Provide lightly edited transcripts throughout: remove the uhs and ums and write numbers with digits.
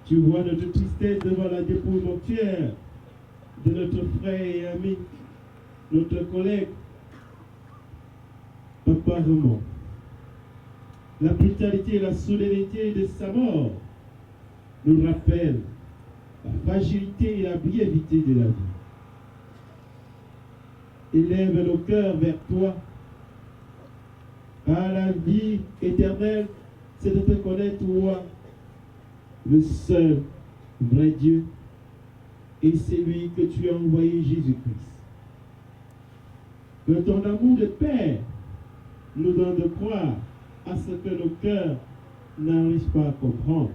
Tu vois notre tristesse devant la dépouille mortuaire de notre frère et ami, notre collègue, Papa Raymond. La brutalité et la solennité de sa mort nous rappellent la fragilité et la brièveté de la vie. Élève nos cœurs vers toi, car la vie éternelle, c'est de te connaître, toi, le seul vrai Dieu, et celui que tu as envoyé, Jésus-Christ. Que ton amour de Père nous donne de croire à ce que nos cœurs n'arrivent pas à comprendre.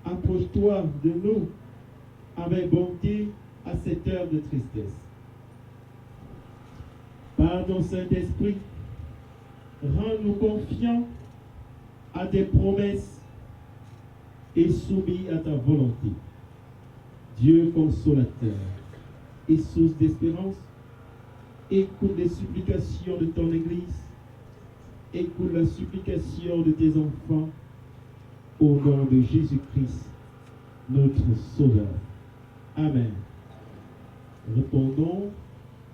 Approche-toi de nous avec bonté à cette heure de tristesse. Par ton Saint-Esprit, rends-nous confiants à tes promesses et soumis à ta volonté. Dieu consolateur et source d'espérance, écoute les supplications de ton Église, écoute la supplication de tes enfants, au nom de Jésus-Christ, notre Sauveur. Amen. Répondons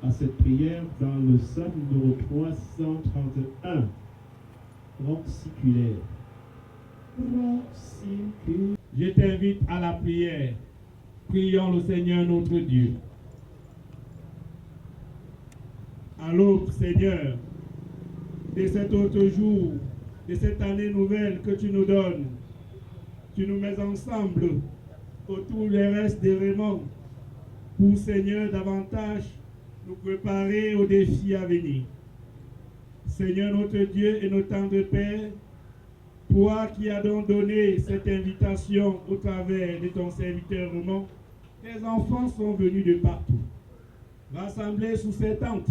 à cette prière dans le psaume numéro 331. Ronciculaire. Ronciculaire. Je t'invite à la prière. Prions le Seigneur notre Dieu. À l'aube, Seigneur, de cet autre jour, de cette année nouvelle que tu nous donnes, tu nous mets ensemble autour des restes des Raymond pour, Seigneur, davantage nous préparer aux défis à venir. Seigneur notre Dieu et notre tendre Père, toi qui as donc donné cette invitation au travers de ton serviteur Raymond, tes enfants sont venus de partout, rassemblés sous ces tentes,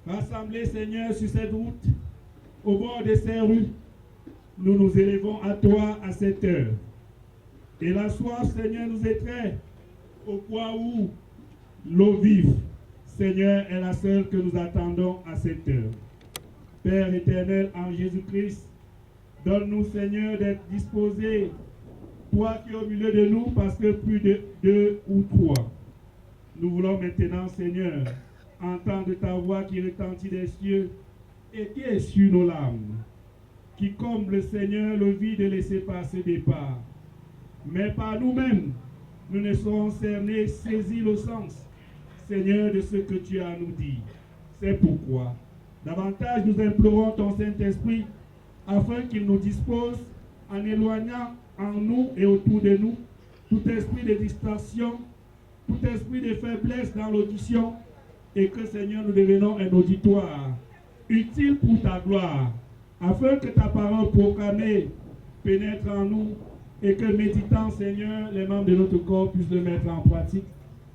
rassemblés, Seigneur, sur cette route, au bord de ces rues. Nous nous élevons à toi à cette heure. Et la soif, Seigneur, nous étreint au point où l'eau vive, Seigneur, est la seule que nous attendons à cette heure. Père éternel, en Jésus-Christ, donne-nous, Seigneur, d'être disposés, toi qui es au milieu de nous, parce que plus de 2 ou 3. Nous voulons maintenant, Seigneur, entendre ta voix qui retentit des cieux et qui essuie nos larmes, qui comble, Seigneur, le vide laissé par ce départ. Mais par nous-mêmes, nous ne serons cernés, saisis le sens, Seigneur, de ce que tu as à nous dire. C'est pourquoi, davantage nous implorons ton Saint-Esprit, afin qu'il nous dispose, en éloignant en nous et autour de nous tout esprit de distraction, tout esprit de faiblesse dans l'audition, et que, Seigneur, nous devenons un auditoire utile pour ta gloire, afin que ta parole proclamée pénètre en nous et que, méditant, Seigneur, les membres de notre corps puissent le mettre en pratique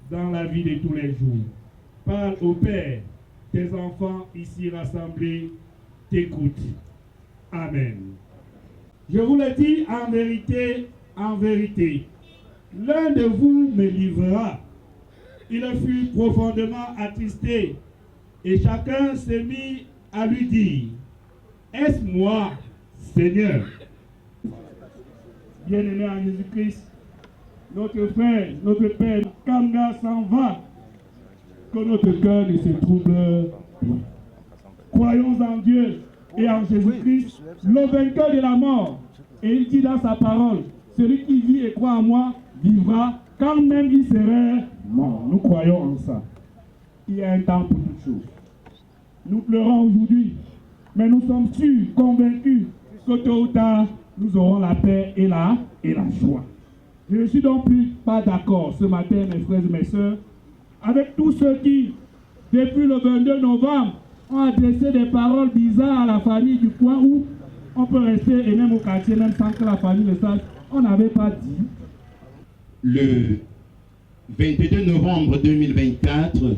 dans la vie de tous les jours. Parle au Père, tes enfants ici rassemblés t'écoutent. Amen. Je vous le dis en vérité, l'un de vous me livrera. Il fut profondément attristé et chacun s'est mis à lui dire, est-ce moi, Seigneur? Bien-aimé en Jésus-Christ, notre frère, notre Père, Kanga s'en va, que notre cœur ne se trouble plus. Croyons en Dieu et en Jésus-Christ, le vainqueur de la mort. Et il dit dans sa parole, celui qui vit et croit en moi vivra quand même il serait mort. Nous croyons en ça. Il y a un temps pour toutes choses. Nous pleurons aujourd'hui, mais nous sommes sûrs, convaincus que tôt ou tard, nous aurons la paix et la joie. Je ne suis donc plus pas d'accord ce matin, mes frères et mes sœurs, avec tous ceux qui, depuis le 22 novembre, ont adressé des paroles bizarres à la famille du coin où on peut rester, et même au quartier, même sans que la famille le sache, on n'avait pas dit. Le 22 novembre 2024,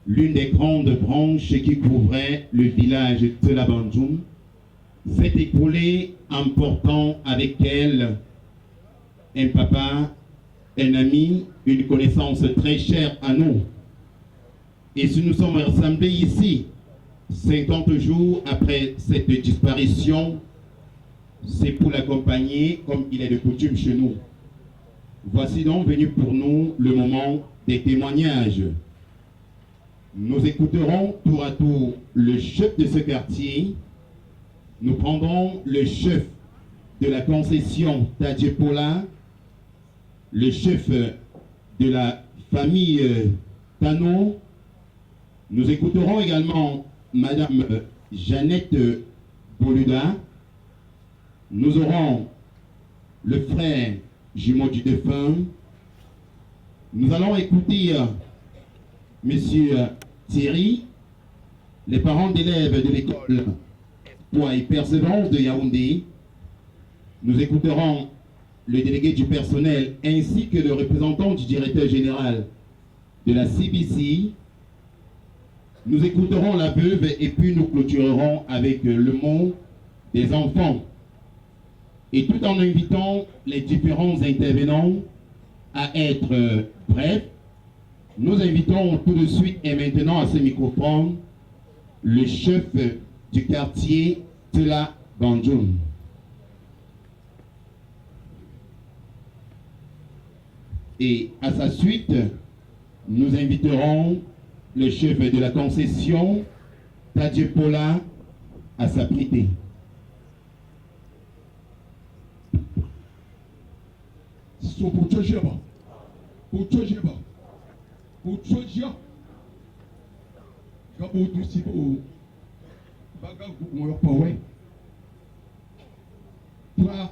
l'une des grandes branches qui couvrait le village de la Bandjoum s'est écoulée, emportant avec elle un papa, un ami, une connaissance très chère à nous. Et si nous sommes rassemblés ici, 50 jours après cette disparition, c'est pour l'accompagner comme il est de coutume chez nous. Voici donc venu pour nous le moment des témoignages. Nous écouterons tour à tour le chef de ce quartier. Nous prendrons le chef de la concession Tadjepola, le chef de la famille Tano. Nous écouterons également Madame Jeannette Boluda. Nous aurons le frère jumeau du défunt. Nous allons écouter Monsieur Thierry, les parents d'élèves de l'école Foi et Persévérance de Yaoundé. Nous écouterons le délégué du personnel ainsi que le représentant du directeur général de la CBC. Nous écouterons la veuve et puis nous clôturerons avec le mot des enfants. Et tout en invitant les différents intervenants à être brefs, nous invitons tout de suite et maintenant à ce microphone le chef du quartier Tela Banjoum. Et à sa suite, nous inviterons le chef de la concession Tadjepola à s'apprêter. So Puchojeba, Puchojeba, Puchojia, Gabo Dusibo, Baga Moyopawe, Pra,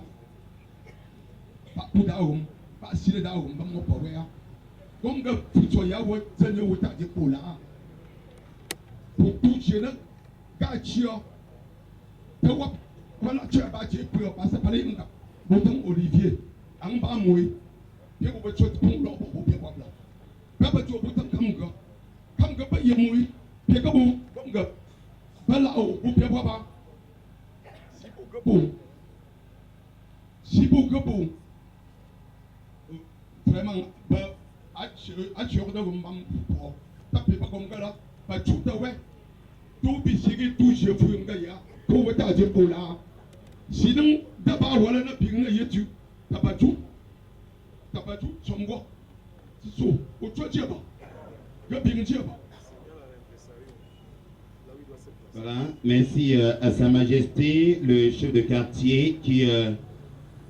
Papudaum, Pasidaum, Bamopawea, Gonga Puchoya, what Tanya Wutajipola, Puchena, Gachio, the what, Palacha Bachi, Pasapalinga, Bottom Olivier. Ang ba moy ye ko chot pung lo bo be kwabla ba ba jo butam kam ga ba ye moy ye ka bu bom ga bala o bu be kwaba si bu ga bu vraiment ba a chiro da bum bam po ta pe ba kom ga la ba chu da we tu bi sigi tu je fu nga ya ko wa ta je bo la si dum da ba wala na ping na ye tu Tabatu, Somgo, so, Ochocheba, Gabincheba. Voilà, merci à Sa Majesté, le chef de quartier, qui,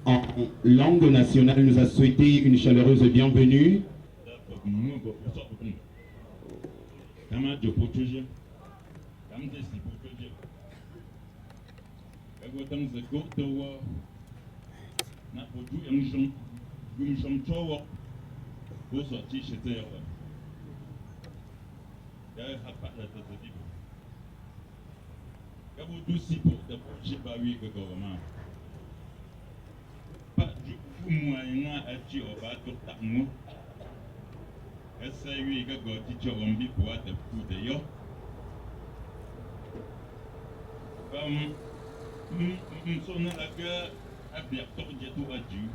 en langue nationale, nous a souhaité une chaleureuse bienvenue. Na podu emshom gumshom chowo go so ti shete yo ya hapa la tatibu kabo du sipo da pochi ba wi go go ma pa ju fumu anga achi o ba to tamu esa wi go go ti cho ombi po ata pu de yo so na aga abia to je tu aju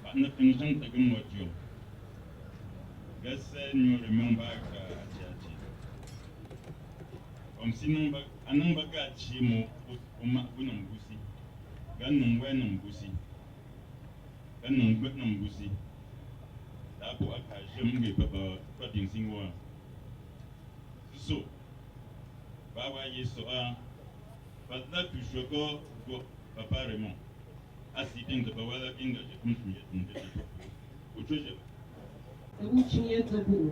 ba na pension ta gum wajio gase ñu remember ka chachi sinon ba anang ba ga chi mo o ma bu na mbusi gan nung we na mbusi gan nung bet na mbusi da bo aka jem nge ba ding sing wa so ba wa yeso a ba da tu shoko go Papa Raymond, assistant de Bawala Binga, je compte sur le Uchoje. The Uchia Tabu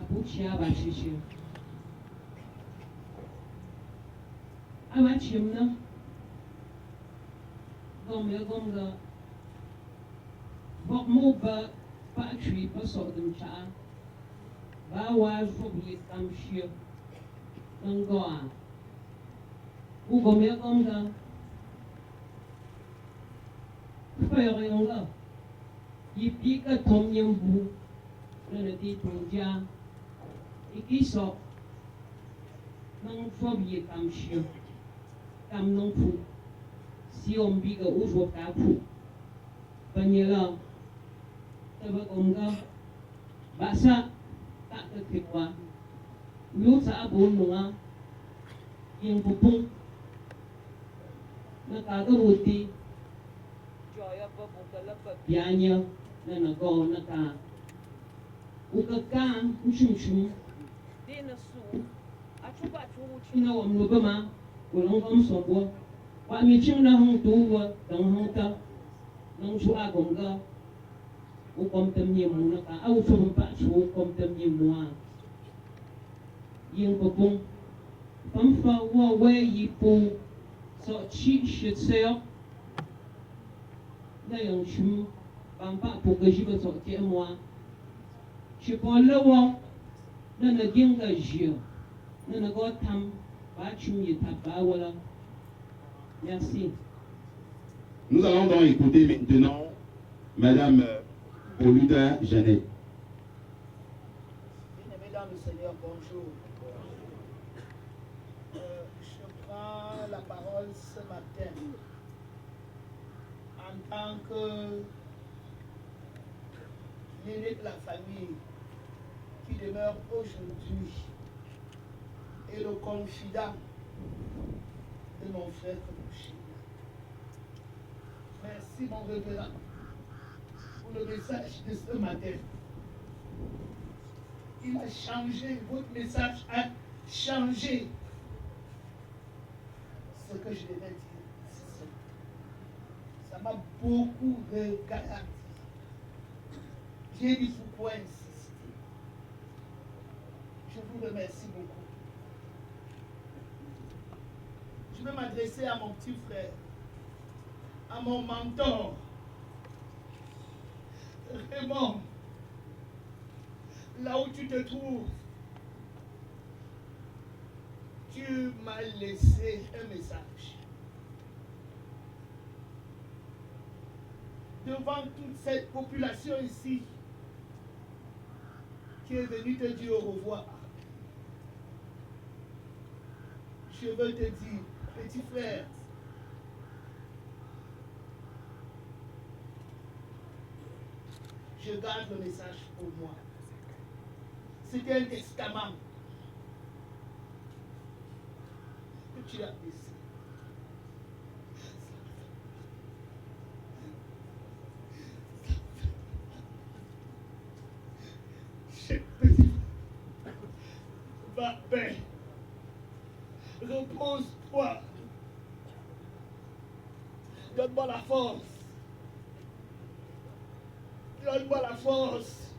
Abuchia Bashishi Amachimna Gomga Bokmoba Patri Pasodum Cha Bawa Jobli Kamshir Nangoa Ugo me gonga Fere yonga Yipika tom yambu Nana di tongja Ikiso Nang fobie kamshio Kam nong pu Si ombiga ujo kapu Banyela Taba gonga Basa Tak ketikwa Luta abun nunga Yang pupung nakagabuti pianya na nago naka ukaka ushumshum na wamlubama ulongom sobo wa michim na hong tuwa dang hong ta nang shua gonga ukom temye mu naka au shum pa shu ukom temye mu yin bopung famfa wa we yipu so chi shitseo na yang shum pampa pugaji ba so tie moi je prends le wa na na ginga jio na na go tam ba chum yi tapa wala merci. Nous allons donc écouter maintenant Madame Oluda Janet. Bien-aimés dans le Seigneur, bonjour. Je prends la parole ce matin en tant que l'aîné de la famille qui demeure aujourd'hui et le confident de mon frère Kouchina. Merci mon révérend pour le message de ce matin. Il a changé, votre message a changé ce que je devais dire. Ça m'a beaucoup regardé. J'ai dit pourquoi insister. Je vous remercie beaucoup. Je vais m'adresser à mon petit frère, à mon mentor, Raymond. Là où tu te trouves, tu m'as laissé un message. Devant toute cette population ici qui est venue te dire au revoir, je veux te dire, petit frère, je garde le message pour moi. C'était un testament que tu as laissé. Petit, va paix. Repose-toi. Donne-moi la force. Donne-moi la force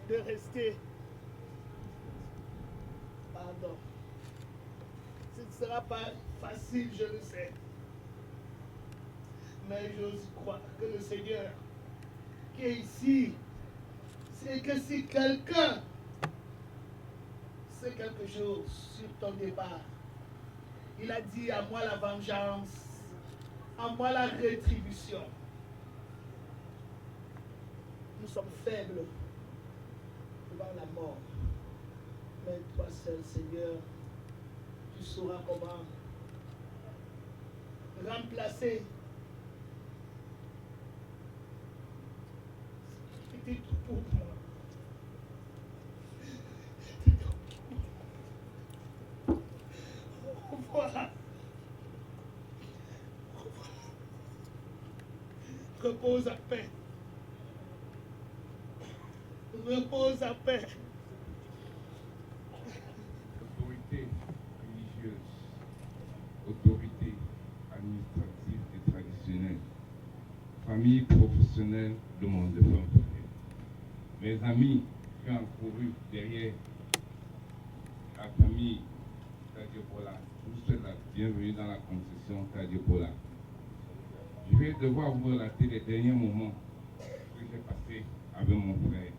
de rester. Pardon. Ce ne sera pas facile, je le sais. Mais j'ose croire que le Seigneur qui est ici, c'est que si quelqu'un sait quelque chose sur ton départ, il a dit à moi la vengeance, à moi la rétribution. Nous sommes faibles devant la mort. Mais toi seul, Seigneur, tu sauras comment remplacer. C'était tout pour moi. Au revoir. Repose à paix. Repose à paix. Autorité religieuse, autorité administrative et traditionnelle, famille professionnelle de mon défunt frère. Mes amis qui ont couru derrière la famille Tadiopola, je vous souhaite la bienvenue dans la concession Tadiopola. Je vais devoir vous relater les derniers moments que j'ai passés avec mon frère.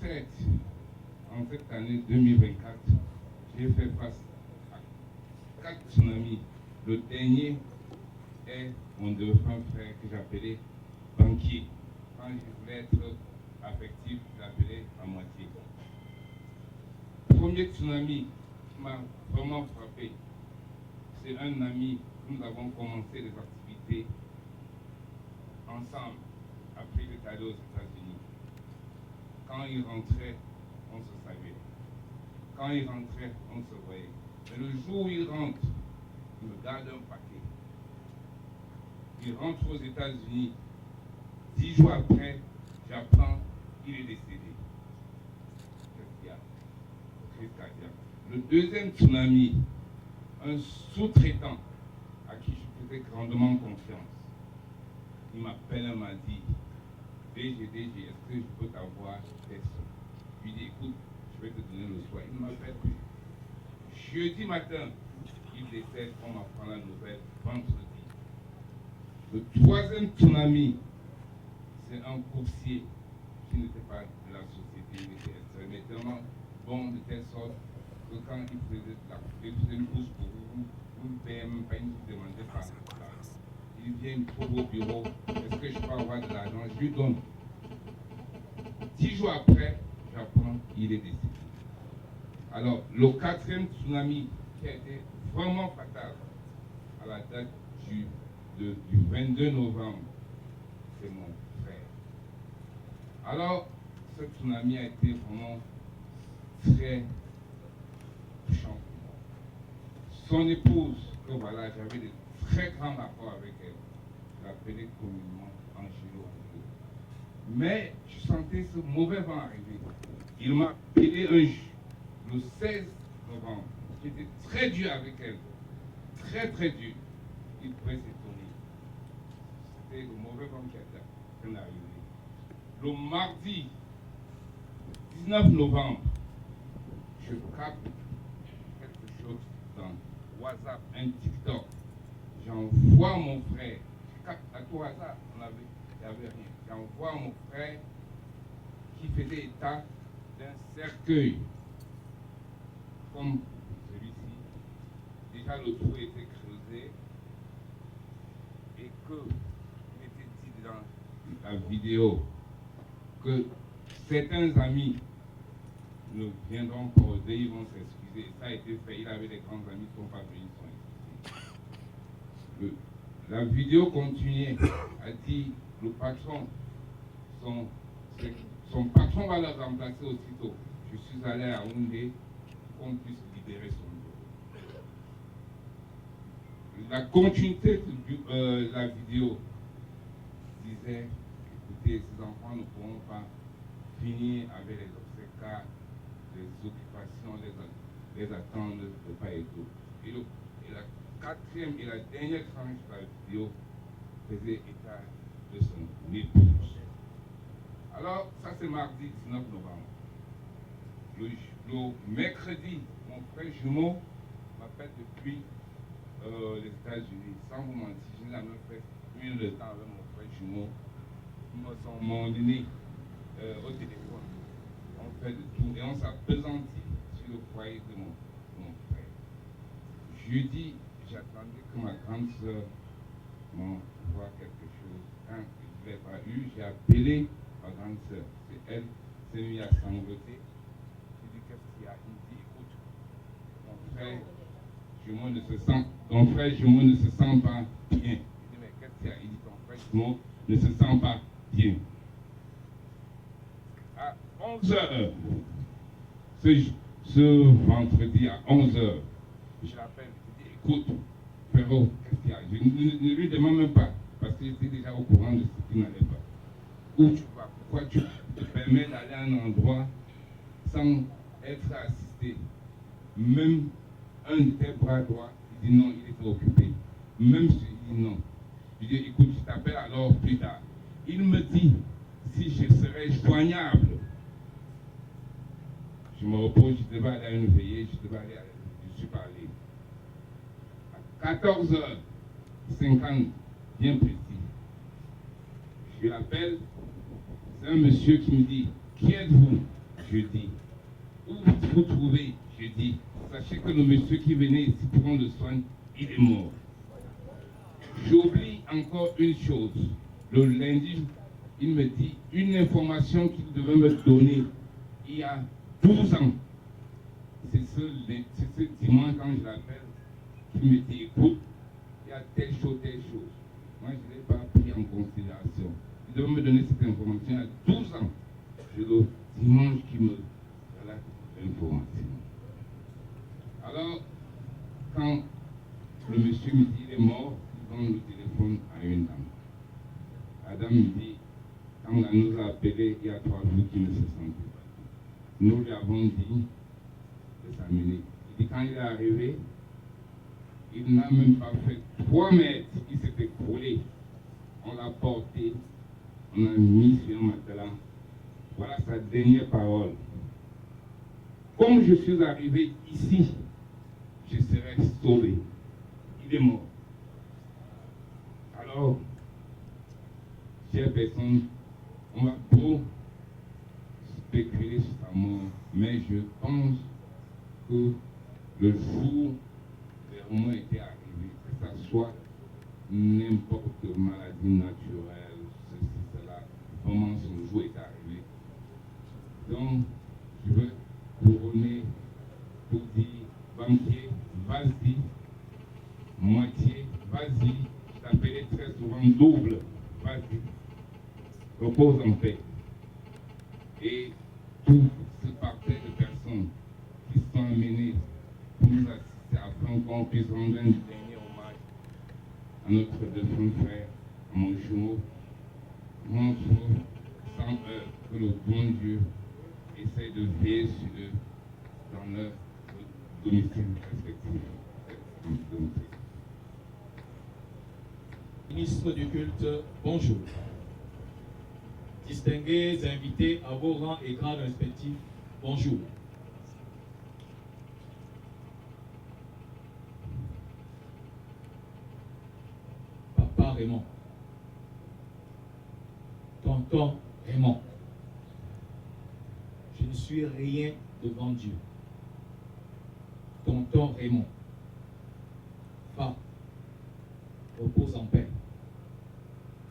Certes, en cette année 2024, j'ai fait face à 4 tsunamis. Le dernier est mon défunt frère que j'appelais banquier. Quand je voulais être affectif, je l'appelais à moitié. Le premier tsunami m'a vraiment frappé. C'est un ami, nous avons commencé les activités ensemble après qu'il est allé aux États-Unis. Quand il rentrait, on se savait. Quand il rentrait, on se voyait. Mais le jour où il rentre, il me garde un paquet. Il rentre aux États-Unis. 10 jours après, j'apprends qu'il est décédé. Qu'est-ce qu'il y a? Crise cardiaque. Le deuxième tsunami, un sous-traitant à qui je faisais grandement confiance, il m'appelle et m'a dit, DG, est-ce que je peux t'avoir des sous? Je lui dis, écoute, je vais te donner le soir. Il ne m'appelle plus. Jeudi matin, il décède, on m'apprend la nouvelle, vendredi. Le troisième tsunami, c'est un coursier qui n'était pas de la société, il était extrêmement bon de telle sorte que quand il faisait une course pour vous, vous ne payez même pas, il ne vous demandez pas. Il vient, il trouve au bureau, est-ce que je peux avoir de l'argent? Je lui donne. 10 jours après, j'apprends qu'il est décédé. Alors, le quatrième tsunami qui a été vraiment fatal à la date du 22 novembre, c'est mon frère. Alors, ce tsunami a été vraiment très touchant pour moi. Son épouse, que voilà, j'avais de très grands rapports avec elle, je l'appelais communément Angelo. Mais je sentais ce mauvais vent arriver. Il m'a appelé le 16 novembre. J'étais très dur avec elle. Très très dur. Il pouvait s'étonner. C'était le mauvais vent qui est arrivé. Le mardi 19 novembre, je capte quelque chose dans WhatsApp, un TikTok. J'envoie mon frère. Je capte à tout hasard, il n'y avait rien. J'envoie mon frère qui faisait état d'un cercueil comme celui-ci. Déjà le trou était creusé et qu'il était dit dans la vidéo que certains amis ne viendront causer, ils vont s'excuser. Ça a été fait, il avait des grands amis qui ne sont pas venus, ils sont excusés. La vidéo continuait, a dit le patron, son patron va le remplacer aussitôt. Je suis allé à Houndé pour qu'on puisse libérer son bureau. La continuité de la vidéo disait, écoutez, ces enfants ne pourront pas finir avec les obstacles, les occupations, les attentes de pas et tout. Et la quatrième et la dernière tranche de la vidéo faisait état de son épouse. Alors, ça c'est mardi 19 novembre. Le mercredi, mon frère jumeau m'appelle depuis les États-Unis. Sans vous mentir, je n'ai jamais fait une de temps avec mon frère jumeau. Mon aîné au téléphone. On fait de tout et on s'appesantit sur le foyer de mon frère. Jeudi, j'attendais que ma grande soeur m'envoie quelque chose. Quand je ne l'ai pas eu, j'ai appelé ma grande soeur. C'est elle qui s'est mise à sangloter. J'ai dit, qu'est-ce qu'il y a? Il me dit, écoute, ton frère jumeau ne se sent pas bien. Je dis, mais qu'est-ce qu'il y a? Il dit, ton frère jumeau ne se sent pas bien. À 11h, ce vendredi à 11h, je l'appelle, je dis, écoute, frérot, qu'est-ce qu'il y a? Je ne lui demande même pas, parce qu'il était déjà au courant de ce qui n'allait pas. Où tu vas? Pourquoi tu te permets d'aller à un endroit sans être assisté? Même un de tes bras droits, il dit non, il était occupé. Même si il dit non. Je dis, écoute, je t'appelle alors plus tard. Il me dit, si je serais joignable, je me repose, je devais aller à une veillée, je suis pas allé. À 14h50, bien précis, je l'appelle, c'est un monsieur qui me dit, qui êtes-vous? Je dis, où vous trouvez? Je dis, sachez que le monsieur qui venait ici pour prendre le soin, il est mort. J'oublie encore une chose. Le lundi, il me dit une information qu'il devait me donner il y a 12 ans. C'est ce dimanche quand je l'appelle, qu'il me dit, écoute, il y a telle chose. Moi, je ne l'ai pas pris en considération. Il devait me donner cette information il y a 12 ans. C'est le dimanche qui me relate l'information. Alors, quand le monsieur me dit, il est mort, il donne le téléphone à une dame. La dame me dit, quand on nous a appelé il y a 3 jours qu'il ne se sentait pas. Nous lui avons dit de s'amener. Il dit, quand il est arrivé, il n'a même pas fait 3 mètres, il s'est écroulé. On l'a porté, on a mis sur un matelas. Voilà sa dernière parole. Comme je suis arrivé ici, je serai sauvé. Il est mort. Alors, chère personne, on va trop spéculer sur sa mort, mais je pense que le jour vraiment était arrivé, que ça soit n'importe maladie naturelle, ceci, cela, vraiment son jour est arrivé. Donc, je veux couronner pour dire, banquier, vas-y, moitié, vas-y, je t'appelais très souvent double, vas-y, repose en paix. Et tout ce parterre de personnes qui sont amenées pour nous assister afin qu'on puisse rendre un dernier hommage à notre défunt frère, à mon jumeau, montre sans eux que le bon Dieu essaie de veiller sur eux dans leur domicile respectif. Ministre du culte, bonjour. Distingués invités à vos rangs et grades respectifs, bonjour. Papa Raymond, tonton Raymond, je ne suis rien devant Dieu. Tonton Raymond, va, repose en paix.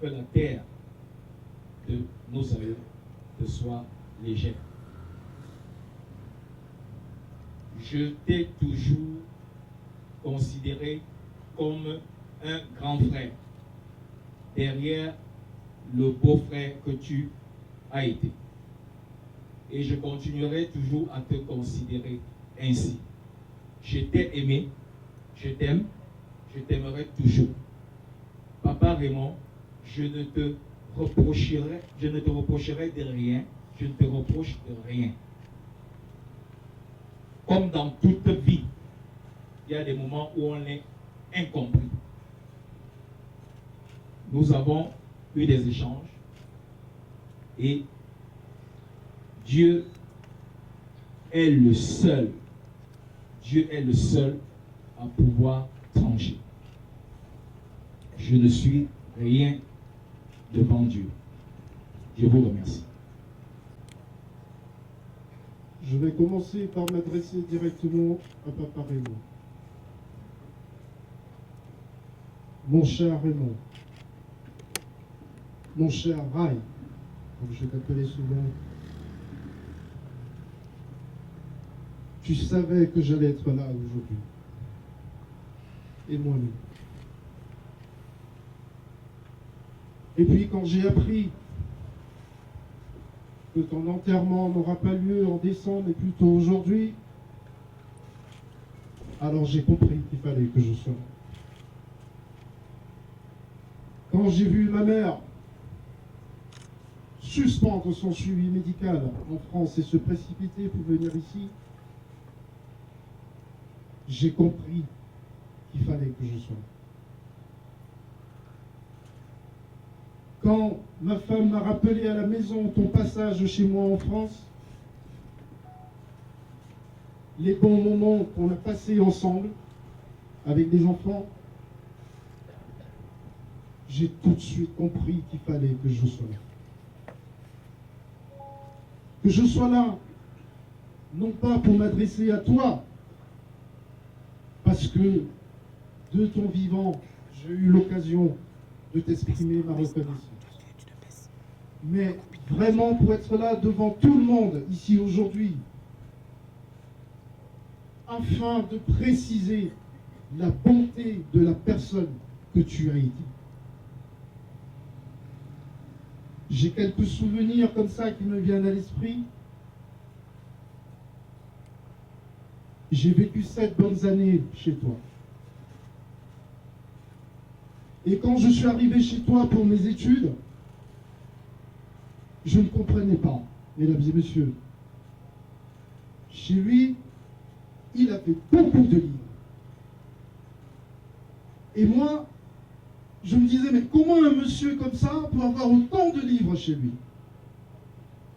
Que la terre de nos aïeux te soit légère. Je t'ai toujours considéré comme un grand frère derrière le beau-frère que tu as été. Et je continuerai toujours à te considérer ainsi. Je t'ai aimé, je t'aime, je t'aimerai toujours. Papa Raymond, je ne te reprocherai de rien, je ne te reproche de rien. Comme dans toute vie, il y a des moments où on est incompris. Nous avons eu des échanges et Dieu est le seul à pouvoir trancher. Je ne suis rien devant Dieu. Je vous remercie. Je vais commencer par m'adresser directement à Papa Raymond. Mon cher Raymond, mon cher Rai, comme je t'appelais souvent, tu savais que j'allais être là aujourd'hui. Et moi-même. Et puis quand j'ai appris que ton enterrement n'aura pas lieu en décembre, mais plutôt aujourd'hui, alors j'ai compris qu'il fallait que je sois là. Quand j'ai vu ma mère suspendre son suivi médical en France et se précipiter pour venir ici, j'ai compris qu'il fallait que je sois là. Quand ma femme m'a rappelé à la maison ton passage chez moi en France, les bons moments qu'on a passés ensemble, avec des enfants, j'ai tout de suite compris qu'il fallait que je sois là. Que je sois là, non pas pour m'adresser à toi, parce que de ton vivant, j'ai eu l'occasion de t'exprimer ma reconnaissance. Mais vraiment pour être là devant tout le monde ici aujourd'hui, afin de préciser la bonté de la personne que tu as été. J'ai quelques souvenirs comme ça qui me viennent à l'esprit. J'ai vécu 7 bonnes années chez toi. Et quand je suis arrivé chez toi pour mes études, je ne comprenais pas, mesdames et messieurs. Chez lui, il avait beaucoup de livres. Et moi, je me disais, mais comment un monsieur comme ça peut avoir autant de livres chez lui?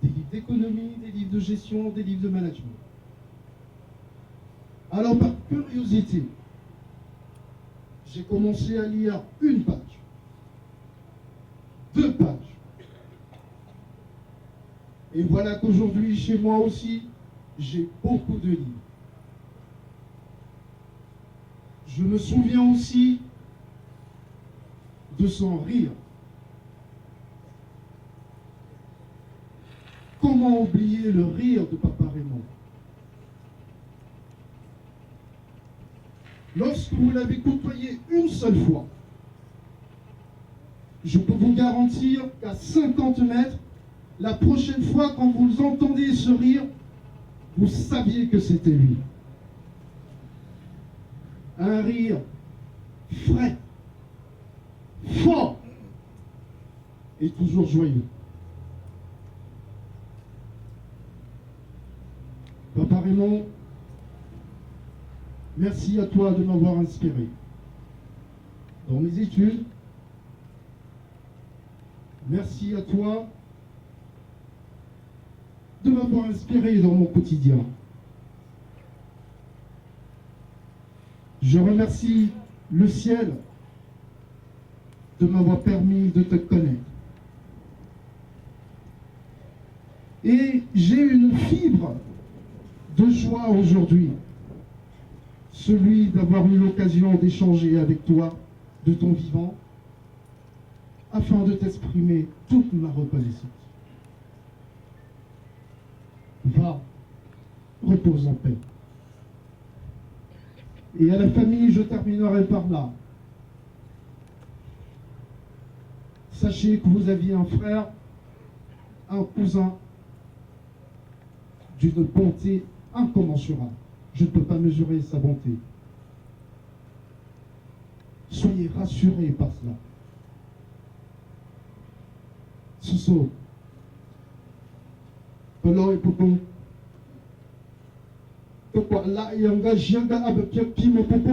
Des livres d'économie, des livres de gestion, des livres de management. Alors, par curiosité, j'ai commencé à lire une page, 2 pages. Et voilà qu'aujourd'hui, chez moi aussi, j'ai beaucoup de livres. Je me souviens aussi de son rire. Comment oublier le rire de Papa Raymond? Lorsque vous l'avez côtoyé une seule fois, je peux vous garantir qu'à 50 mètres, la prochaine fois quand vous entendez ce rire, vous saviez que c'était lui. Un rire frais, fort et toujours joyeux. Papa Raymond, merci à toi de m'avoir inspiré dans mes études. Merci à toi de m'avoir inspiré dans mon quotidien. Je remercie le ciel de m'avoir permis de te connaître. Et j'ai une fibre de joie aujourd'hui, celui d'avoir eu l'occasion d'échanger avec toi de ton vivant, afin de t'exprimer toute ma reconnaissance. Va, repose en paix. Et à la famille, je terminerai par là. Sachez que vous aviez un frère, un cousin, d'une bonté incommensurable. Je ne peux pas mesurer sa bonté. Soyez rassurés par cela. Soso, Pelo et Popo, Tokwa la yanga jianga abepia pimo Popo,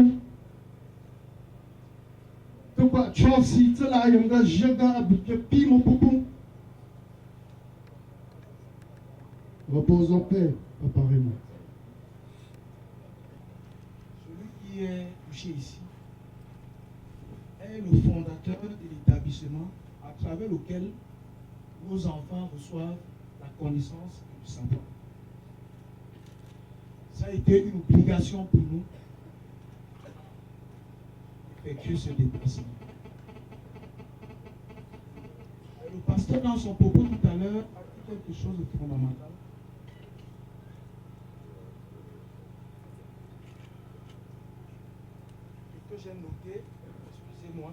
Tokwa Chelsea tela yanga jianga abepia pimo Popo. Repose en paix, Papa Raymond. Celui qui est touché ici est le fondateur de l'établissement à travers lequel nos enfants reçoivent la connaissance et le savoir. Ça a été une obligation pour nous d'effectuer ce déplacement. Le pasteur, dans son propos tout à l'heure, a dit quelque chose de fondamental. Ce que j'ai noté, excusez-moi.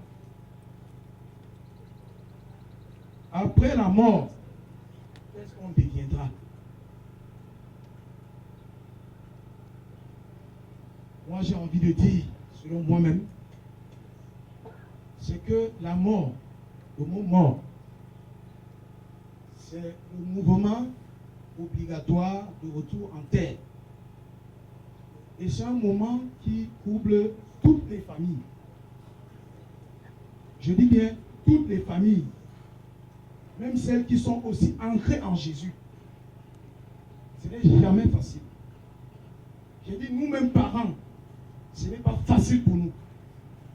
Après la mort, qu'est-ce qu'on deviendra? Moi, j'ai envie de dire, selon moi-même, c'est que la mort, le mot mort, c'est le mouvement obligatoire de retour en terre. Et c'est un moment qui trouble toutes les familles. Je dis bien toutes les familles. Même celles qui sont aussi ancrées en Jésus. Ce n'est jamais facile. J'ai dit, nous-mêmes parents, ce n'est pas facile pour nous.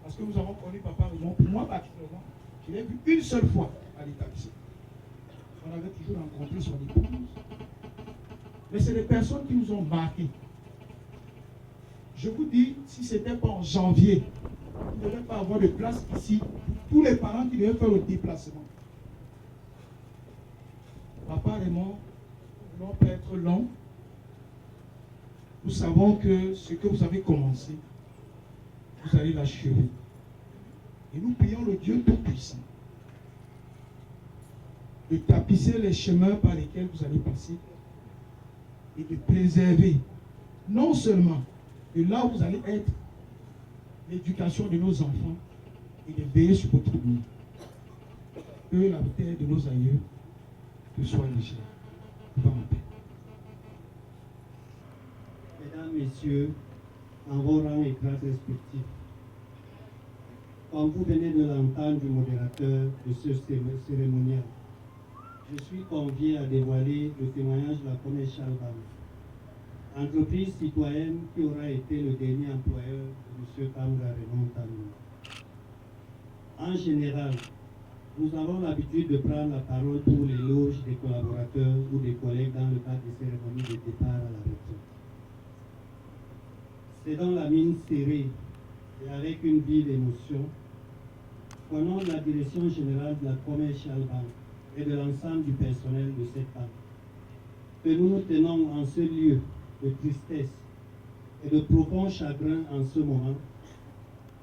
Parce que nous avons connu Papa Raymond. Pour moi, particulièrement, je l'ai vu une seule fois à l'établissement. On avait toujours rencontré son épouse. Mais c'est des personnes qui nous ont marqués. Je vous dis, si ce n'était pas en janvier, il ne devait pas avoir de place ici pour tous les parents qui devaient faire le déplacement. Papa Raymond, nous ne voulons pas être long. Nous savons que ce que vous avez commencé, vous allez l'achever. Et nous prions le Dieu Tout-Puissant de tapisser les chemins par lesquels vous allez passer et de préserver non seulement de là où vous allez être l'éducation de nos enfants, et de veiller sur votre famille. Que la terre de nos aïeux te soit légère. Va en paix. Mesdames, Messieurs, en vos rangs et grades respectifs, comme vous venez de l'entendre du modérateur de ce cérémonial, je suis convié à dévoiler le témoignage de la commercial banque, entreprise citoyenne qui aura été le dernier employeur de M. Kamga Raymond Tanoura. En général, nous avons l'habitude de prendre la parole pour l'éloge des collaborateurs ou des collègues dans le cadre des cérémonies de départ à la retraite. C'est dans la mine serrée et avec une vive émotion qu'au nom de la direction générale de la Commercial Bank et de l'ensemble du personnel de cette banque, que nous nous tenons en ce lieu de tristesse et de profond chagrin en ce moment,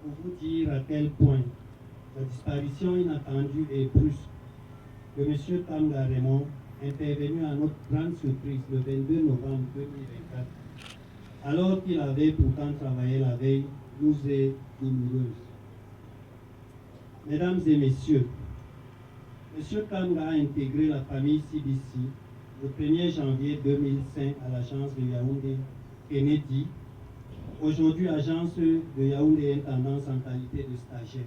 pour vous dire à quel point la disparition inattendue et brusque de M. Kamga Raymond, intervenu à notre grande surprise le 22 novembre 2024, alors qu'il avait pourtant travaillé la veille, nous est douloureuse. Mesdames et Messieurs, M. Kamga a intégré la famille CBC le 1er janvier 2005 à l'agence de Yaoundé Kennedy, aujourd'hui agence de Yaoundé Intendance en qualité de stagiaire.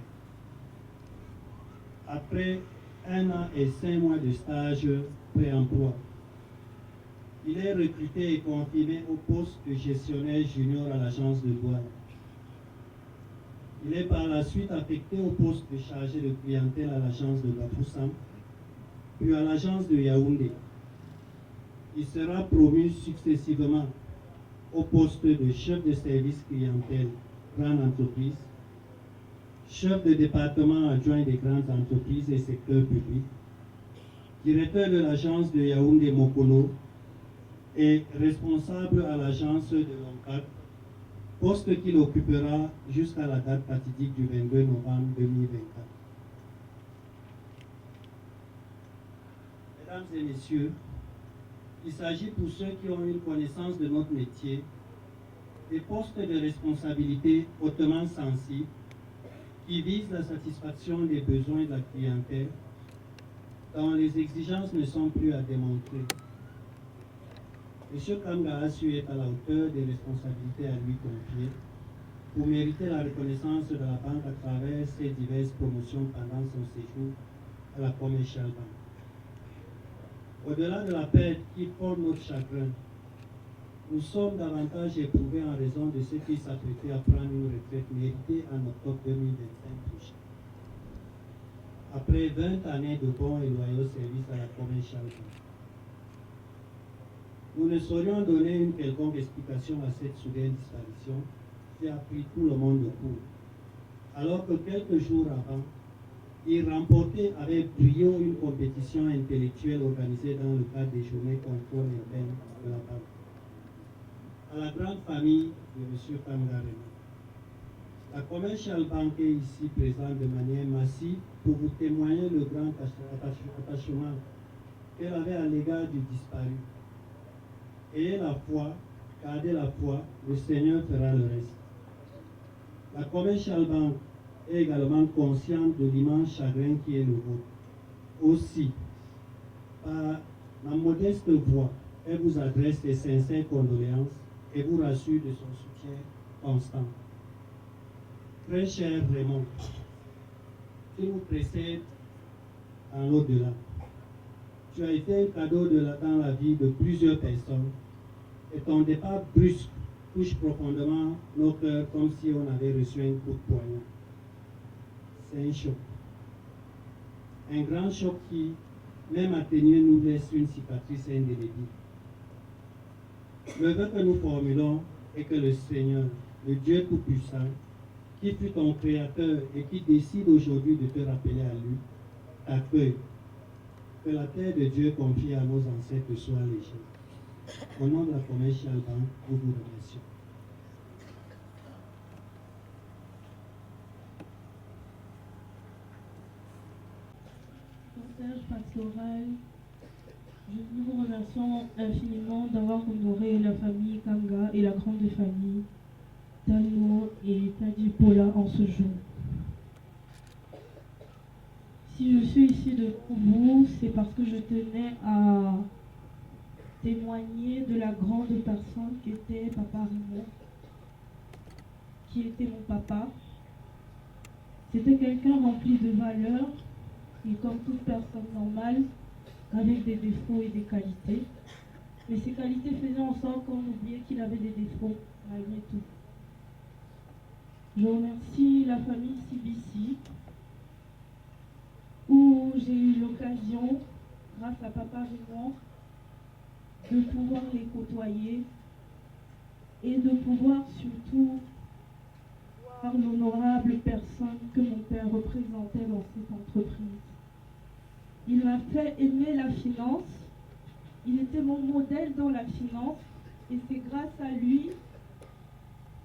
Après 1 an et 5 mois de stage pré-emploi, il est recruté et confirmé au poste de gestionnaire junior à l'agence de douane. Il est par la suite affecté au poste de chargé de clientèle à l'agence de Bafoussam, puis à l'agence de Yaoundé. Il sera promu successivement au poste de chef de service clientèle grande entreprise, chef de département adjoint des grandes entreprises et secteur public, directeur de l'agence de Yaoundé Mokolo et responsable à l'agence de Loncat, poste qu'il occupera jusqu'à la date fatidique du 22 novembre 2024. Mesdames et Messieurs, il s'agit pour ceux qui ont une connaissance de notre métier des postes de responsabilité hautement sensibles qui visent la satisfaction des besoins de la clientèle dont les exigences ne sont plus à démontrer. M. Kamga a su être à la hauteur des responsabilités à lui confiées pour mériter la reconnaissance de la banque à travers ses diverses promotions pendant son séjour à la Commercial Bank. Au-delà de la perte qui forme notre chagrin, nous sommes davantage éprouvés en raison de ce qui s'apprêtait à prendre une retraite méritée en octobre 2025 prochain. Après 20 années de bons et loyaux services à la Commercial Bank, nous ne saurions donner une quelconque explication à cette soudaine disparition qui a pris tout le monde de court, alors que quelques jours avant, il remportait avec brio une compétition intellectuelle organisée dans le cadre des journées contrôle urbaine de la banque. À la grande famille de M. Kamga Raymond, la Commercial Bank est ici présente de manière massive pour vous témoigner le grand attachement qu'elle avait à l'égard du disparu. Ayez la foi, gardez la foi, le Seigneur fera le reste. La Commercial Bank est également consciente de l'immense chagrin qui est le vôtre. Aussi, par ma modeste voix, elle vous adresse ses sincères condoléances et vous rassure de son soutien constant. Très cher Raymond, tu nous précèdes dans l'au-delà. Tu as été un cadeau dans la vie de plusieurs personnes et ton départ brusque touche profondément nos cœurs comme si on avait reçu un coup de poignard. C'est un choc. Un grand choc qui, même atténué, nous laisse une cicatrice indélébile. Le vœu que nous formulons est que le Seigneur, le Dieu Tout-Puissant, qui fut ton Créateur et qui décide aujourd'hui de te rappeler à lui, t'accueille. Que la terre de Dieu confiée à nos ancêtres soit légère. Au nom de la Commercial Bank, nous vous remercions. Concierge pastoral, nous vous remercions infiniment d'avoir honoré la famille Kamga et la grande famille Tano et Tadipola en ce jour. Si je suis ici devant vous, c'est parce que je tenais à témoigner de la grande personne qu'était Papa Raymond, qui était mon papa. C'était quelqu'un rempli de valeurs et comme toute personne normale, avec des défauts et des qualités. Mais ces qualités faisaient en sorte qu'on oubliait qu'il avait des défauts, malgré tout. Je remercie la famille CBC, où j'ai eu l'occasion, grâce à Papa Raymond, de pouvoir les côtoyer et de pouvoir surtout voir l'honorable personne que mon père représentait dans cette entreprise. Il m'a fait aimer la finance, il était mon modèle dans la finance et c'est grâce à lui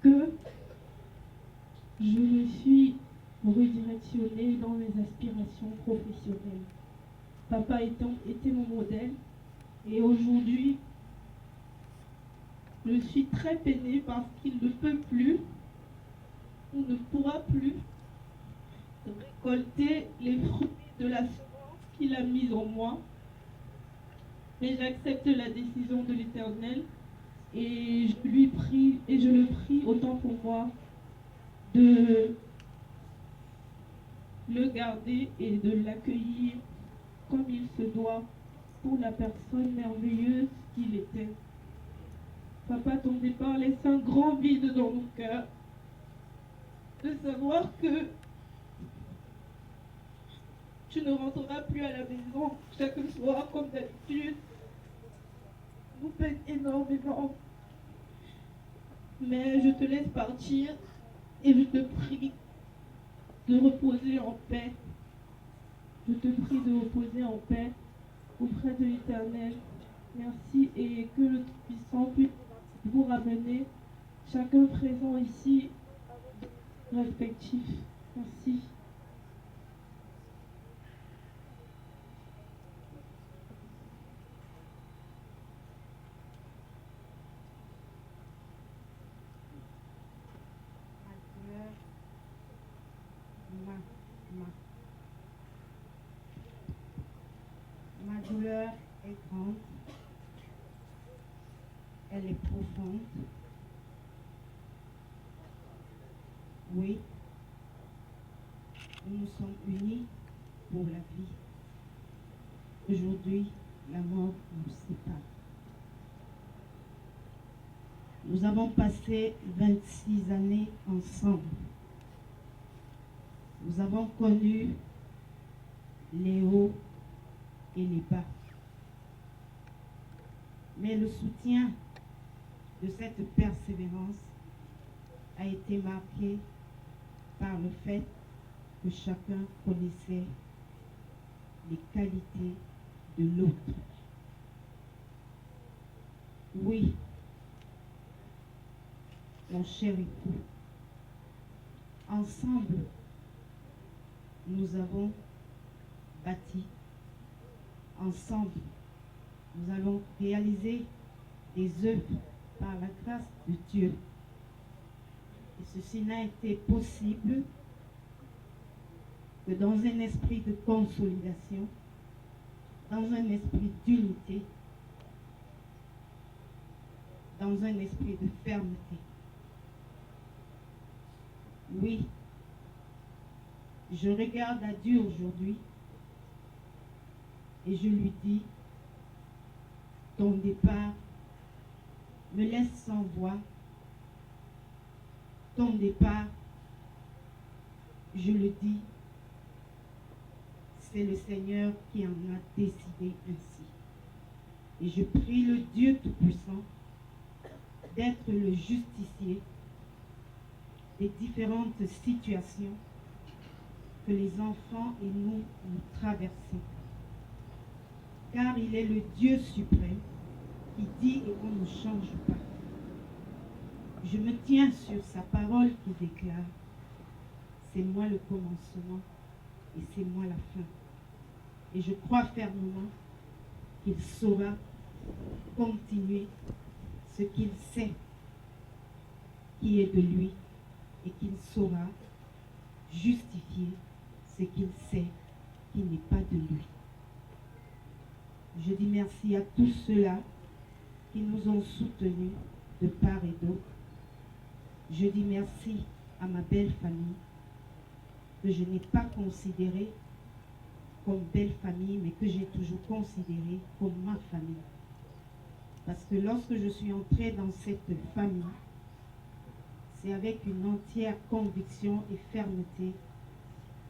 que je me suis redirectionnée dans mes aspirations professionnelles. Papa était mon modèle et aujourd'hui, je suis très peinée parce qu'il ne peut plus ou ne pourra plus récolter les fruits de la semence qu'il a mise en moi. Mais j'accepte la décision de l'Éternel et je le prie autant pour moi de le garder et de l'accueillir comme il se doit pour la personne merveilleuse qu'il était. Papa, ton départ laisse un grand vide dans mon cœur de savoir que tu ne rentreras plus à la maison chaque soir comme d'habitude. Nous peine énormément. Mais je te laisse partir et je te prie de reposer en paix. Je te prie de reposer en paix auprès de l'Éternel. Merci et que le Tout-Puissant puisse vous ramener, chacun présent ici, respectif. Merci. Ma douleur est grande, elle est profonde. Oui, nous nous sommes unis pour la vie. Aujourd'hui, la mort nous sépare. Nous avons passé 26 années ensemble. Nous avons connu les hauts et les bas. Mais le soutien de cette persévérance a été marqué par le fait que chacun connaissait les qualités de l'autre. Oui, mon cher époux, ensemble, nous avons bâti. Ensemble, nous allons réaliser des œuvres par la grâce de Dieu. Et ceci n'a été possible que dans un esprit de consolidation, dans un esprit d'unité, dans un esprit de fermeté. Oui, je regarde à Dieu aujourd'hui et je lui dis, ton départ me laisse sans voix. Ton départ, je le dis, c'est le Seigneur qui en a décidé ainsi. Et je prie le Dieu Tout-Puissant d'être le justicier des différentes situations que les enfants et nous traversons. Car il est le Dieu suprême qui dit et on ne change pas. Je me tiens sur sa parole qui déclare, c'est moi le commencement et c'est moi la fin. Et je crois fermement qu'il saura continuer ce qu'il sait qui est de lui et qu'il saura justifier ce qu'il sait qui n'est pas de lui. Je dis merci à tous ceux-là qui nous ont soutenus de part et d'autre. Je dis merci à ma belle famille, que je n'ai pas considérée comme belle famille, mais que j'ai toujours considérée comme ma famille. Parce que lorsque je suis entrée dans cette famille, c'est avec une entière conviction et fermeté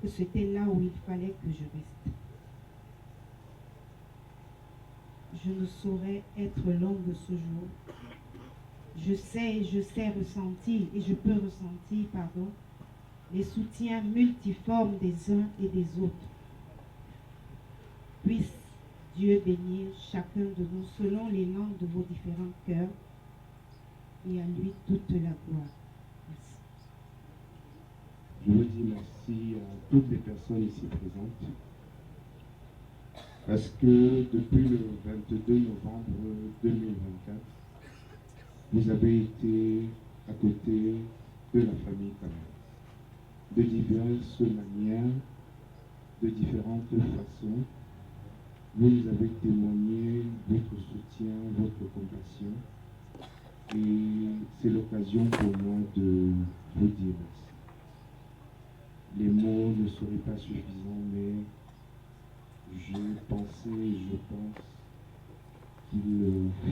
que c'était là où il fallait que je reste. Je ne saurais être longue ce jour. Je sais ressentir, et je peux ressentir, les soutiens multiformes des uns et des autres. Puisse Dieu bénir chacun de nous selon les langues de vos différents cœurs, et à lui toute la gloire. Merci. Je vous dis merci à toutes les personnes ici présentes, parce que depuis le 22 novembre 2024, vous avez été à côté de la famille Kamara, de diverses manières, de différentes façons. Vous nous avez témoigné votre soutien, votre compassion, et c'est l'occasion pour moi de vous dire merci. Les mots ne seraient pas suffisants, mais je pense qu'il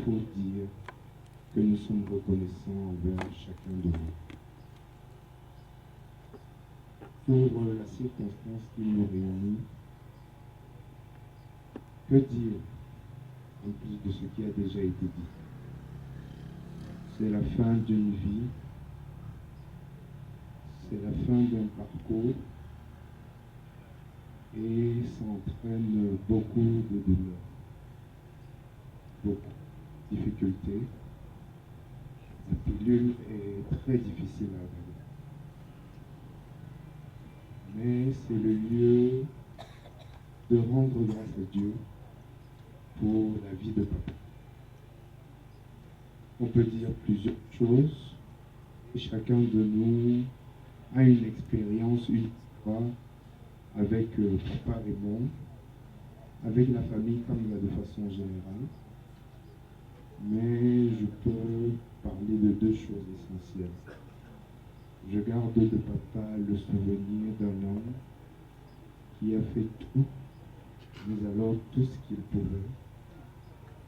faut dire que nous sommes reconnaissants envers chacun de vous. Pour la circonstance qui nous réunit, que dire en plus de ce qui a déjà été dit? C'est la fin d'une vie, c'est la fin d'un parcours, et ça entraîne beaucoup de douleurs, beaucoup de difficultés. La pilule est très difficile à avaler. Mais c'est le lieu de rendre grâce à Dieu pour la vie de papa. On peut dire plusieurs choses. Chacun de nous a une expérience, une histoire avec papa Raymond, avec la famille comme il y a de façon générale. Mais je peux parler de deux choses essentielles. Je garde de papa le souvenir d'un homme qui a fait tout, mais alors tout ce qu'il pouvait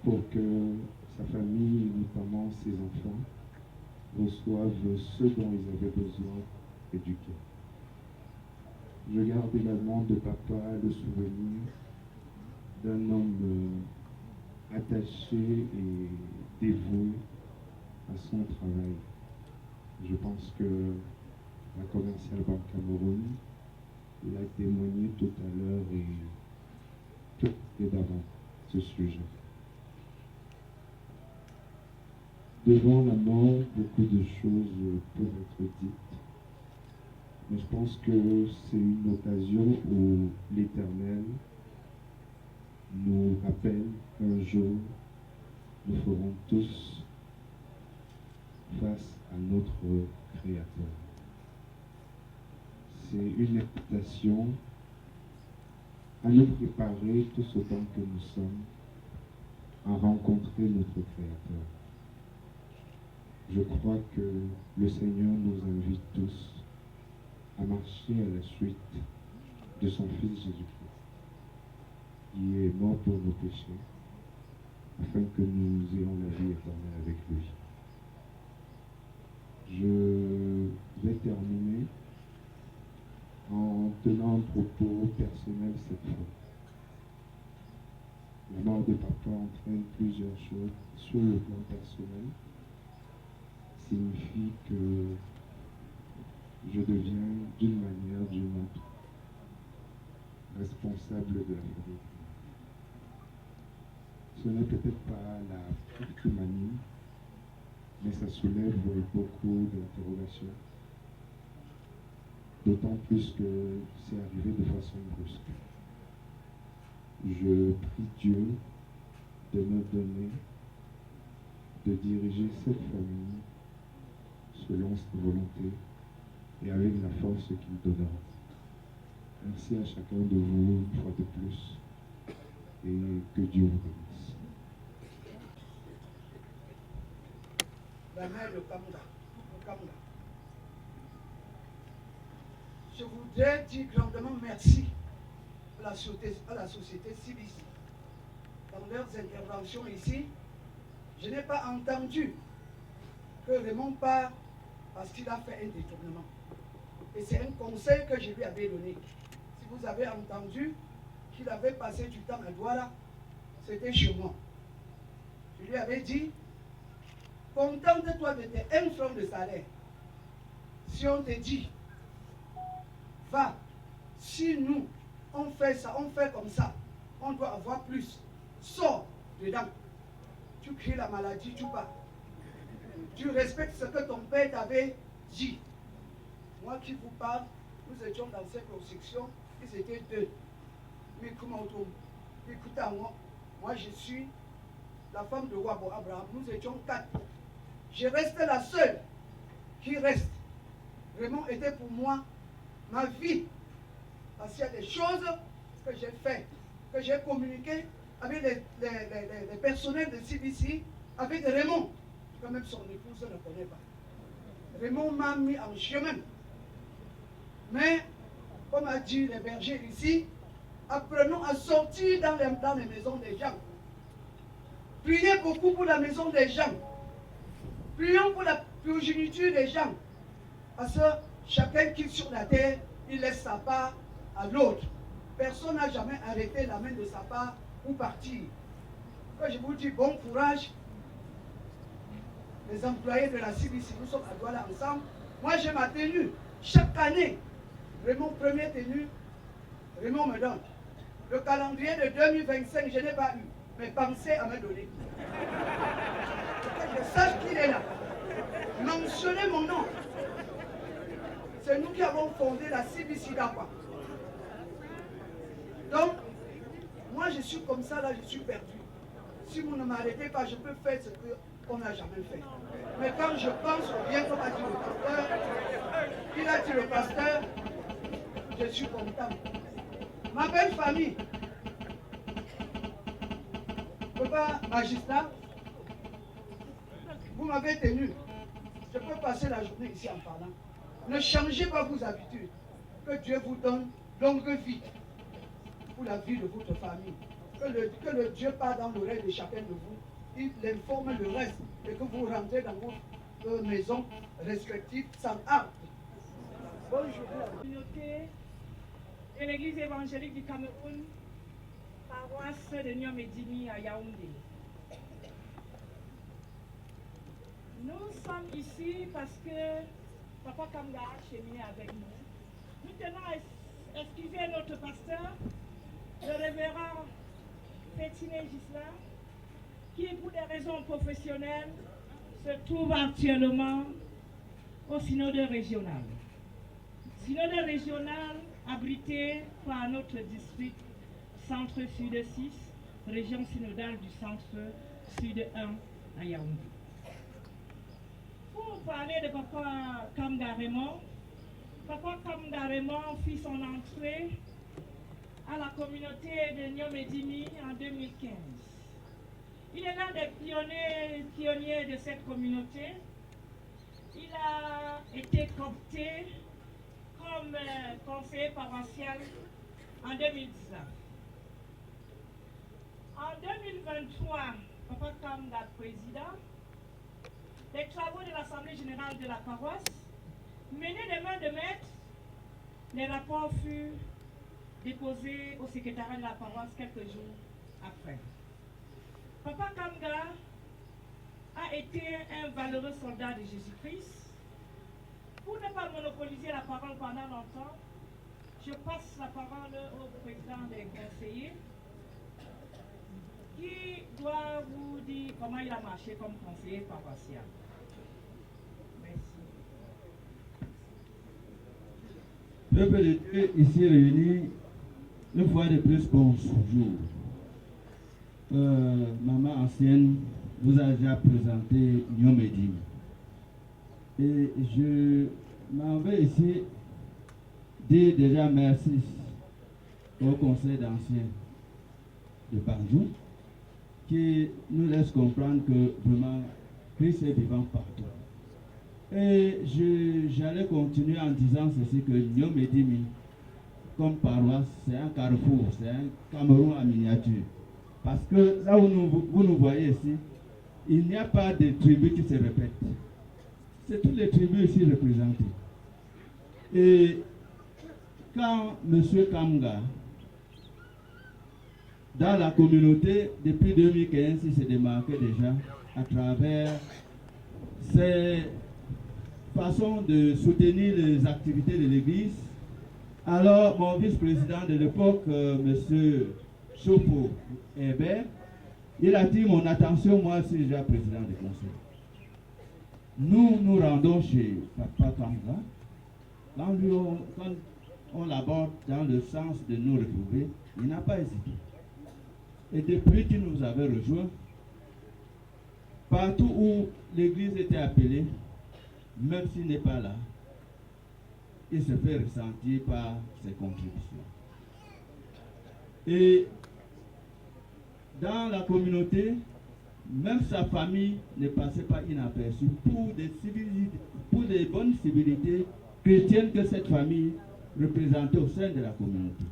pour que sa famille, et notamment ses enfants, reçoivent ce dont ils avaient besoin d'éduquer. Je garde également de papa le souvenir d'un homme attaché et dévoué à son travail. Je pense que la commerciale Banque Cameroun l'a témoigné tout à l'heure et tout est d'avant ce sujet. Devant la mort, beaucoup de choses peuvent être dites, mais je pense que c'est une occasion où l'Éternel nous rappelle qu'un jour, nous ferons tous face à notre Créateur. C'est une invitation à nous préparer tous autant que nous sommes à rencontrer notre Créateur. Je crois que le Seigneur nous invite tous à marcher à la suite de son Fils Jésus-Christ, qui est mort pour nos péchés, afin que nous ayons la vie éternelle avec lui. Je vais terminer en tenant un propos personnel cette fois. La mort de papa entraîne plusieurs choses sur le plan personnel. Signifie que je deviens d'une manière ou d'une autre responsable de la famille. Ce n'est peut-être pas la truc qui m'anime, mais ça soulève beaucoup d'interrogations. D'autant plus que c'est arrivé de façon brusque. Je prie Dieu de me donner, de diriger cette famille selon sa volonté et avec la force qu'il donnera. Merci à chacun de vous une fois de plus. Et que Dieu vous bénisse. La mère de Kamga. Je voudrais dire grandement merci à la société CBC. Dans leurs interventions ici, je n'ai pas entendu que Raymond part parce qu'il a fait un détournement. Et c'est un conseil que je lui avais donné. Si vous avez entendu qu'il avait passé du temps à Douala, c'était chez moi. Je lui avais dit, contente-toi de tes 1 franc de salaire. Si on te dit, va, si nous, on fait ça, on fait comme ça, on doit avoir plus, sors dedans. Tu crées la maladie, tu pars. Tu respectes ce que ton père t'avait dit. Moi qui vous parle, nous étions dans cette section, ils étaient 2. Mais comment écoutez moi je suis la femme de Wabo Abraham, nous étions 4. Je restais la seule qui reste. Vraiment était pour moi ma vie. Parce qu'il y a des choses que j'ai fait, que j'ai communiqué avec les personnels de CBC, avec Raymond. Quand même son épouse ne connaît pas. Raymond m'a mis en chemin. Mais, comme a dit les bergers ici, apprenons à sortir dans les maisons des gens. Priez beaucoup pour la maison des gens. Prions pour la progéniture des gens. Parce que chacun qui est sur la terre, il laisse sa part à l'autre. Personne n'a jamais arrêté la main de sa part pour partir. Quand je vous dis bon courage, les employés de la CBC, nous sommes à Douala ensemble. Moi, j'ai ma tenue. Chaque année, Raymond, première tenue, Raymond me donne. Le calendrier de 2025, je n'ai pas eu. Mais pensez à me donner. Que je sache qu'il est là. Mentionnez mon nom. C'est nous qui avons fondé la CBC d'Aqua. Donc, moi je suis comme ça, là je suis perdu. Si vous ne m'arrêtez pas, je peux faire ce qu'on n'a jamais fait. Mais quand je pense au bien, comme a dit le pasteur, il a dit le pasteur, je suis content. Ma belle famille, papa magistrat, vous m'avez tenu. Je peux passer la journée ici en parlant. Ne changez pas vos habitudes. Que Dieu vous donne longue vie pour la vie de votre famille. Que le Dieu parle dans l'oreille de chacun de vous. Il informe le reste et que vous rentrez dans vos maisons respectives sans hâte. Bonjour. Communauté de l'église évangélique du Cameroun, paroisse de Niomedimi à Yaoundé. Nous sommes ici parce que Papa Kamga a cheminé avec nous. Nous tenons à excuser notre pasteur, le révérend Fétiné Gislain, qui, pour des raisons professionnelles, se trouve actuellement au synode régional. Synode régional abrité par notre district Centre-Sud 6, région synodale du Centre-Sud 1 à Yaoundé. Pour parler de Papa Kamga Raymond, Papa Kamga Raymond fit son entrée à la communauté de Niomedimi en 2015. Il est l'un des pionniers de cette communauté. Il a été coopté comme conseiller paroissial en 2019. En 2023, Papa Kamga président, les travaux de l'Assemblée générale de la paroisse, menés de main de maître, les rapports furent déposés au secrétariat de la paroisse quelques jours après. Papa Kamga a été un valeureux soldat de Jésus-Christ. Pour ne pas monopoliser la parole pendant longtemps, je passe la parole au président des conseillers qui doit vous dire comment il a marché comme conseiller paroissial. Peuple de Dieu ici réunis, une fois de plus, bonjour. Maman ancienne vous a déjà présenté Niomedimi. Et je m'en vais ici dire déjà merci au conseil d'anciens de Banjul qui nous laisse comprendre que vraiment Christ est vivant partout. Et j'allais continuer en disant ceci que Nyomedimi, comme paroisse, c'est un carrefour, c'est un Cameroun en miniature. Parce que là où vous nous voyez ici, il n'y a pas de tribus qui se répètent. C'est toutes les tribus ici représentées. Et quand M. Kamga, dans la communauté, depuis 2015, il s'est démarqué déjà à travers ses façons de soutenir les activités de l'Église. Alors, mon vice-président de l'époque, M. Chopo Hébert, il attire mon attention, moi aussi déjà président du conseil. Nous nous rendons chez Papa Kamga. Quand on l'aborde dans le sens de nous retrouver, il n'a pas hésité. Et depuis qu'il nous avait rejoints, partout où l'Église était appelée, même s'il n'est pas là, il se fait ressentir par ses contributions. Et dans la communauté, même sa famille ne passait pas inaperçue pour des bonnes civilités chrétiennes que cette famille représentait au sein de la communauté.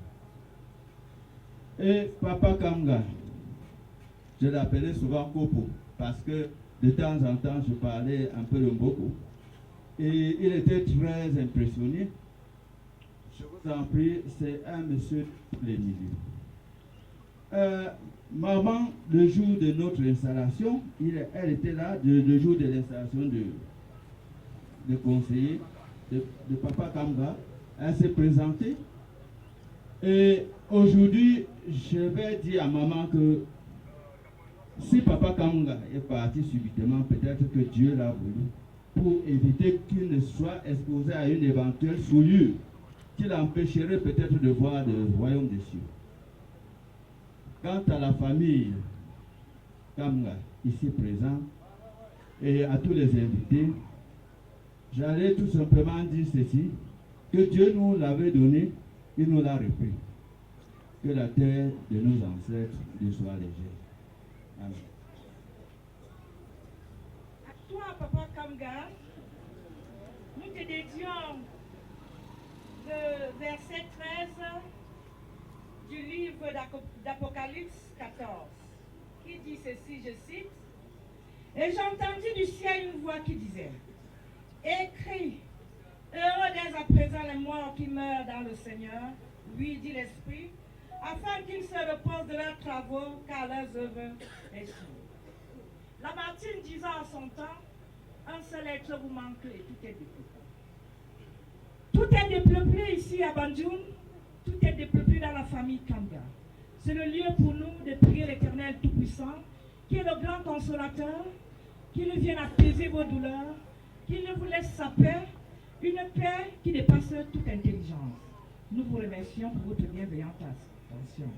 Et Papa Kamga, je l'appelais souvent Kopo, parce que de temps en temps, je parlais un peu de Mboko. Et il était très impressionné. Je vous en prie, c'est un monsieur de les milieux. Maman, le jour de notre installation, elle était là, le jour de l'installation de conseiller de Papa Kamga. Elle s'est présentée. Et aujourd'hui, je vais dire à maman que si Papa Kamga est parti subitement, peut-être que Dieu l'a voulu pour éviter qu'il ne soit exposé à une éventuelle souillure qui l'empêcherait peut-être de voir le royaume des cieux. Quant à la famille Kamga, ici présent, et à tous les invités, j'allais tout simplement dire ceci, que Dieu nous l'avait donné, il nous l'a repris. Que la terre de nos ancêtres lui soit légère. Amen. À toi, Papa Kamga, nous te dédions le verset 13 du livre d'Apocalypse 14, qui dit ceci, je cite, « Et j'entendis du ciel une voix qui disait, « Écris, heureux dès à présent les morts qui meurent dans le Seigneur, lui dit l'Esprit, afin qu'ils se reposent de leurs travaux, car leurs œuvres est sûre. » Lamartine disant à son temps, un seul être vous manque et tout est dépeuplé. Tout est dépeuplé ici à Banjul, tout est dépeuplé dans la famille Kamga. C'est le lieu pour nous de prier l'Éternel Tout-Puissant, qui est le grand consolateur, qui nous vienne apaiser vos douleurs, qui ne vous laisse sa paix, une paix qui dépasse toute intelligence. Nous vous remercions pour votre bienveillante attention.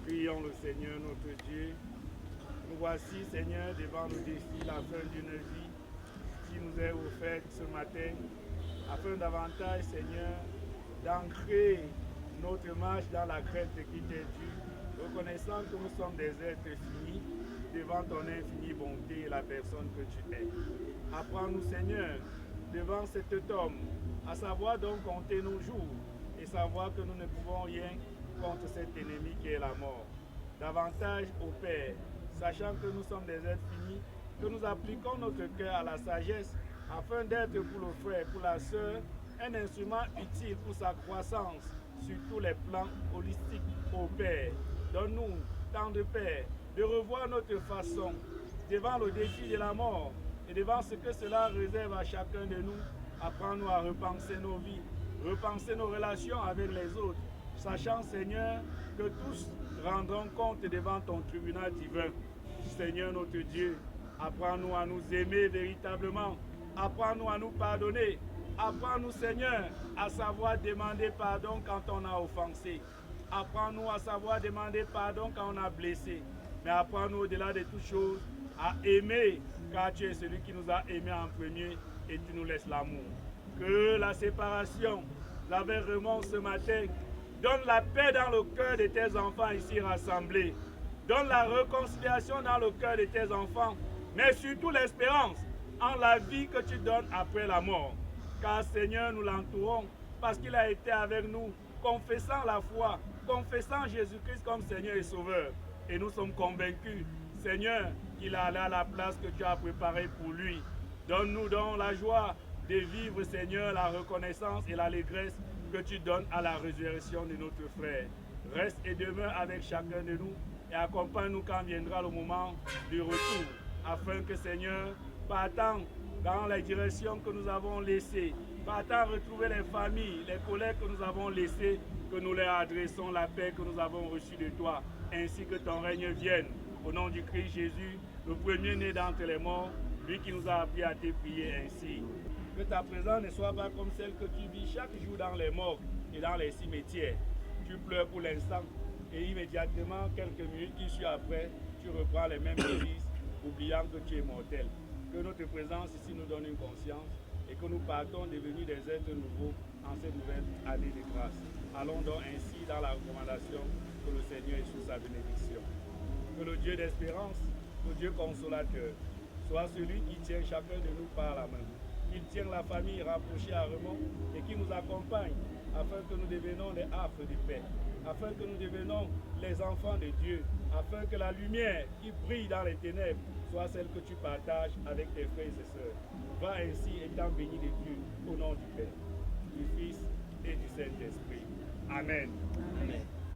Prions le Seigneur notre Dieu. Nous voici, Seigneur, devant le défi, la fin d'une vie qui nous est offerte ce matin, afin davantage, Seigneur, d'ancrer notre marche dans la crainte qui t'est due, reconnaissant que nous sommes des êtres finis devant ton infinie bonté et la personne que tu es. Apprends-nous, Seigneur, devant cet homme, à savoir donc compter nos jours et savoir que nous ne pouvons rien contre cet ennemi qui est la mort. Davantage au Père, sachant que nous sommes des êtres finis, que nous appliquons notre cœur à la sagesse afin d'être pour le frère, pour la sœur, un instrument utile pour sa croissance sur tous les plans holistiques au Père. Donne-nous, tendre Père, de revoir notre façon devant le défi de la mort et devant ce que cela réserve à chacun de nous. Apprends-nous à repenser nos vies, repenser nos relations avec les autres, sachant, Seigneur, que tous rendront compte devant ton tribunal divin. Seigneur notre Dieu, apprends-nous à nous aimer véritablement, apprends-nous à nous pardonner, apprends-nous, Seigneur, à savoir demander pardon quand on a offensé, apprends-nous à savoir demander pardon quand on a blessé, mais apprends-nous au-delà de toutes choses à aimer, car tu es celui qui nous a aimés en premier et tu nous laisses l'amour. Que la séparation, l'averrement ce matin, donne la paix dans le cœur de tes enfants ici rassemblés. Donne la réconciliation dans le cœur de tes enfants, mais surtout l'espérance en la vie que tu donnes après la mort. Car Seigneur, nous l'entourons parce qu'il a été avec nous, confessant la foi, confessant Jésus-Christ comme Seigneur et Sauveur. Et nous sommes convaincus, Seigneur, qu'il est allé à la place que tu as préparée pour lui. Donne-nous donc la joie de vivre, Seigneur, la reconnaissance et l'allégresse que tu donnes à la résurrection de notre frère. Reste et demeure avec chacun de nous et accompagne-nous quand viendra le moment du retour, afin que, Seigneur, partant dans la direction que nous avons laissée, partant retrouver les familles, les collègues que nous avons laissés, que nous leur adressons la paix que nous avons reçue de toi, ainsi que ton règne vienne. Au nom du Christ Jésus, le premier-né d'entre les morts, lui qui nous a appris à te prier ainsi. Que ta présence ne soit pas comme celle que tu vis chaque jour dans les morgues et dans les cimetières. Tu pleures pour l'instant et immédiatement, quelques minutes qui suivent après, tu reprends les mêmes délices, oubliant que tu es mortel. Que notre présence ici nous donne une conscience et que nous partons devenus des êtres nouveaux en cette nouvelle année de grâce. Allons donc ainsi dans la recommandation que le Seigneur est sous sa bénédiction. Que le Dieu d'espérance, le Dieu consolateur, soit celui qui tient chacun de nous par la main. Qu'il tienne la famille rapprochée à Remont et qui nous accompagne afin que nous devenions des havres de paix, afin que nous devenions les enfants de Dieu, afin que la lumière qui brille dans les ténèbres soit celle que tu partages avec tes frères et sœurs. Va ainsi étant béni de Dieu au nom du Père, du Fils et du Saint-Esprit. Amen. Amen.